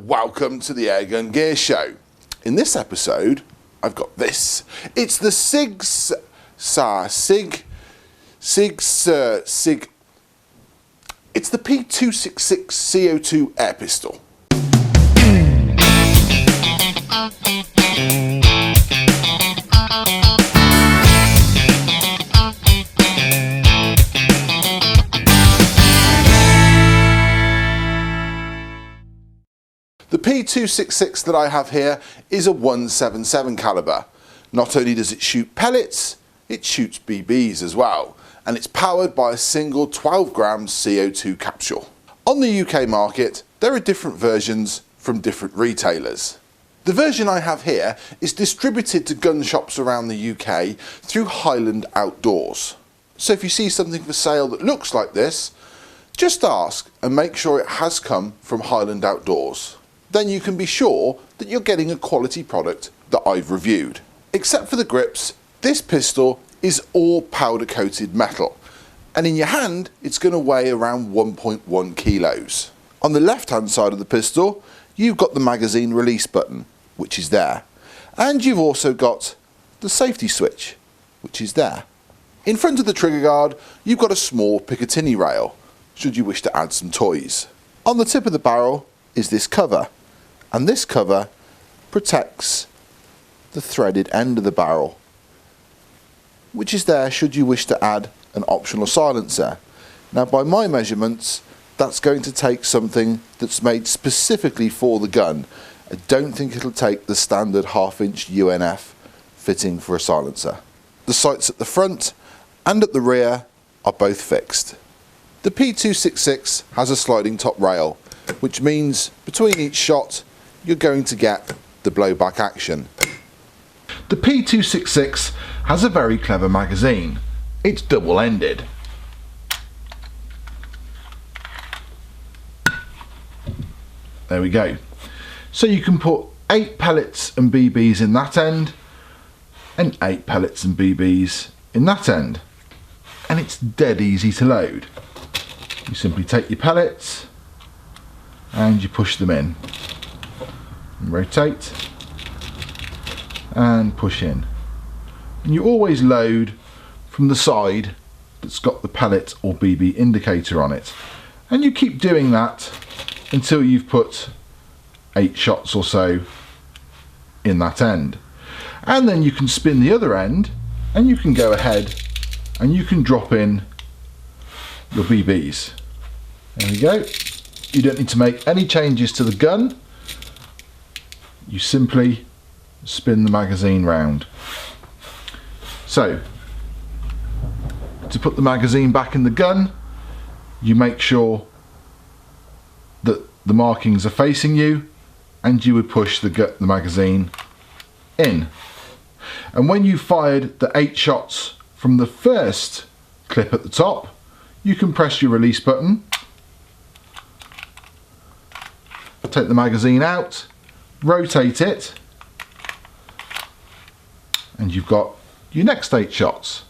welcome to the Airgun Gear Show. In this episode, I've got this. It's the it's the P226 CO2 air pistol. The P226 that I have here is a 177 caliber. Not only does it shoot pellets, it shoots BBs as well, and it's powered by a single 12 gram CO2 capsule. On the UK market, there are different versions from different retailers. The version I have here is distributed to gun shops around the UK through Highland Outdoors. So if you see something for sale that looks like this, just ask and make sure it has come from Highland Outdoors. Then you can be sure that you're getting a quality product that I've reviewed. Except for the grips, this pistol is all powder coated metal, and in your hand it's going to weigh around 1.1 kilos. On the left hand side of the pistol you've got the magazine release button, which is there, and you've also got the safety switch, which is there. In front of the trigger guard you've got a small Picatinny rail, should you wish to add some toys. On the tip of the barrel is this cover, and this cover protects the threaded end of the barrel, which is there should you wish to add an optional silencer. Now by my measurements that's going to take something that's made specifically for the gun. I don't think it'll take the standard 1/2 inch UNF fitting for a silencer. The sights at the front and at the rear are both fixed. The P226 has a sliding top rail, which means between each shot you're going to get the blowback action. The P226 has a very clever magazine. It's double-ended. There we go. So you can put 8 pellets and BBs in that end and 8 pellets and BBs in that end, and it's dead easy to load. You simply take your pellets and you push them in and rotate and push in, and you always load from the side that's got the pellet or BB indicator on it, and you keep doing that until you've put 8 shots or so in that end, and then you can spin the other end and you can go ahead and you can drop in your BBs. There we go. You don't need to make any changes to the gun. You simply spin the magazine round. So to put the magazine back in the gun, you make sure that the markings are facing you, and you would push the magazine in. And when you fired the 8 shots from the first clip at the top, you can press your release button, take the magazine out, rotate it, and you've got your next 8 shots.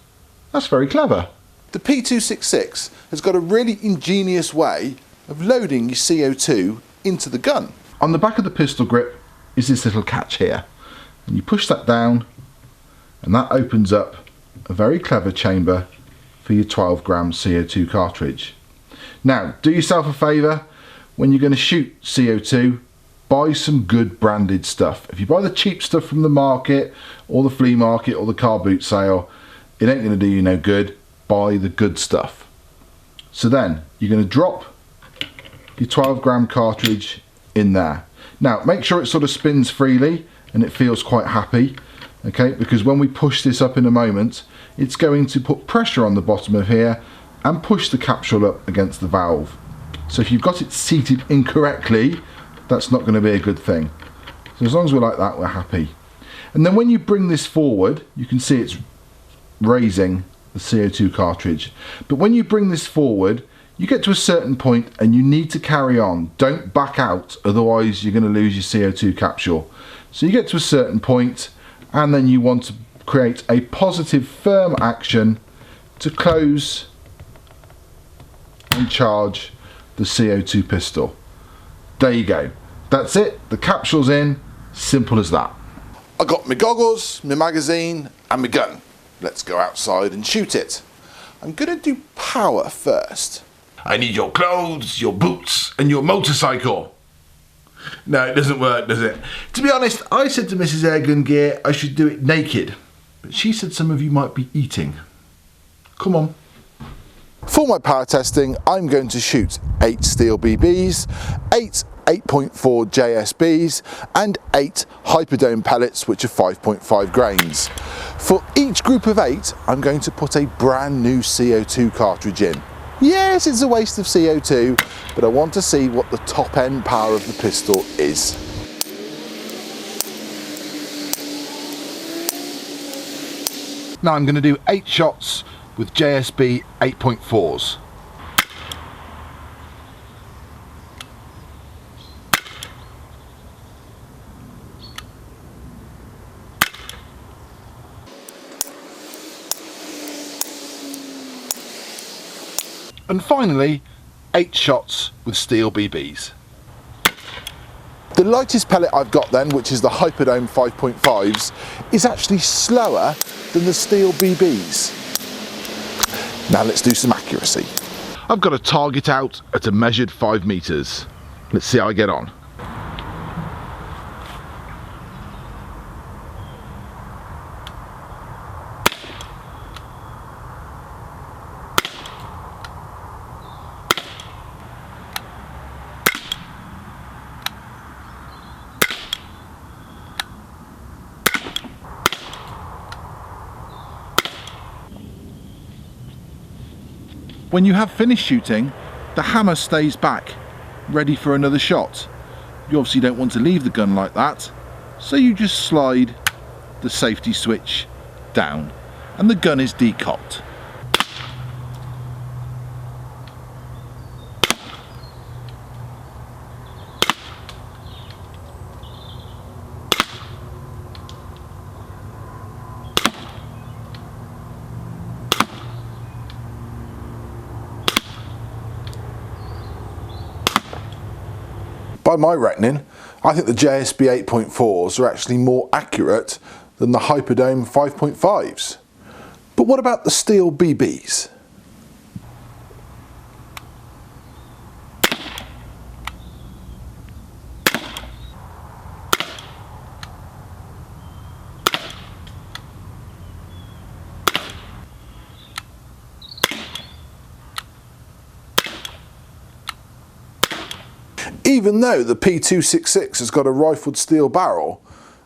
That's very clever. The P226 has got a really ingenious way of loading your CO2 into the gun. On the back of the pistol grip is this little catch here, and you push that down and that opens up a very clever chamber for your 12 gram CO2 cartridge. Now do yourself a favour, when you're going to shoot CO2, buy some good branded stuff. If you buy the cheap stuff from the market or the flea market or the car boot sale, it ain't going to do you no good. Buy the good stuff. So then you're going to drop your 12 gram cartridge in there. Now make sure it sort of spins freely and it feels quite happy, okay, because when we push this up in a moment it's going to put pressure on the bottom of here and push the capsule up against the valve. So if you've got it seated incorrectly, that's not going to be a good thing. So as long as we're like that, we're happy. And then when you bring this forward, you can see it's raising the CO2 cartridge. But when you bring this forward, you get to a certain point and you need to carry on. Don't back out, otherwise you're going to lose your CO2 capsule. So you get to a certain point and then you want to create a positive firm action to close and charge the CO2 pistol. There you go. That's it, the capsule's in, simple as that. I got my goggles, my magazine and my gun. Let's go outside and shoot it. I'm gonna do power first. I need your clothes, your boots and your motorcycle. No, it doesn't work, does it? To be honest, I said to Mrs. Airgun Gear I should do it naked, but she said some of you might be eating. Come on. For my power testing, I'm going to shoot 8 steel BBs, 8 8.4 JSBs and 8 hyperdome pellets, which are 5.5 grains. For each group of 8, I'm going to put a brand new CO2 cartridge in. Yes, it's a waste of CO2, but I want to see what the top end power of the pistol is. Now I'm going to do 8 shots with JSB 8.4s. And finally, 8 shots with steel BBs. The lightest pellet I've got then, which is the Hyperdome 5.5s, is actually slower than the steel BBs. Now let's do some accuracy. I've got a target out at a measured 5 meters. Let's see how I get on. When you have finished shooting, the hammer stays back, ready for another shot. You obviously don't want to leave the gun like that, so you just slide the safety switch down and the gun is decocked. By my reckoning, I think the JSB 8.4s are actually more accurate than the Hyperdome 5.5s. But what about the steel BBs? Even though the P226 has got a rifled steel barrel,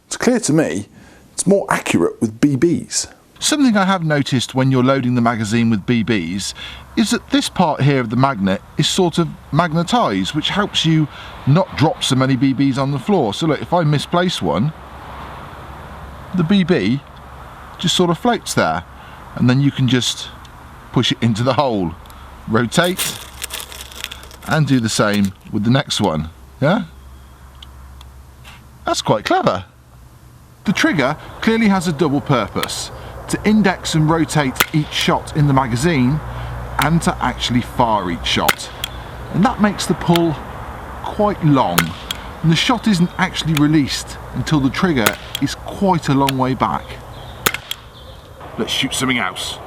it's clear to me it's more accurate with BBs. Something I have noticed when you're loading the magazine with BBs is that this part here of the magnet is sort of magnetised, which helps you not drop so many BBs on the floor. So look, if I misplace one, the BB just sort of floats there, and then you can just push it into the hole, rotate, and do the same with the next one. Yeah? That's quite clever. The trigger clearly has a double purpose: to index and rotate each shot in the magazine and to actually fire each shot. And that makes the pull quite long, and the shot isn't actually released until the trigger is quite a long way back. Let's shoot something else.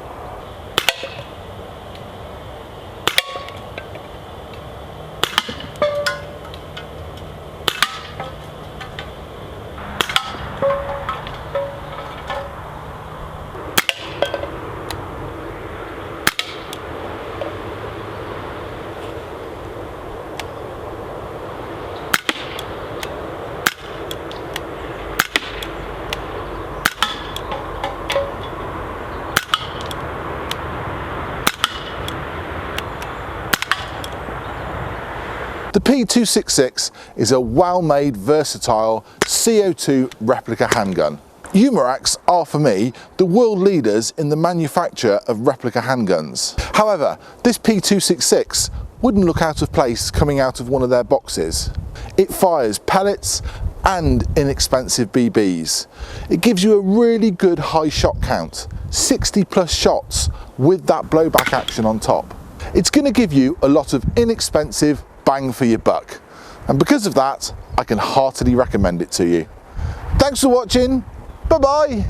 The P226 is a well-made, versatile CO2 replica handgun. Umarax are, for me, the world leaders in the manufacture of replica handguns. However, this P226 wouldn't look out of place coming out of one of their boxes. It fires pellets and inexpensive BBs. It gives you a really good high shot count, 60 plus shots with that blowback action on top. It's going to give you a lot of inexpensive bang for your buck. And because of that, I can heartily recommend it to you. Thanks for watching. Bye bye.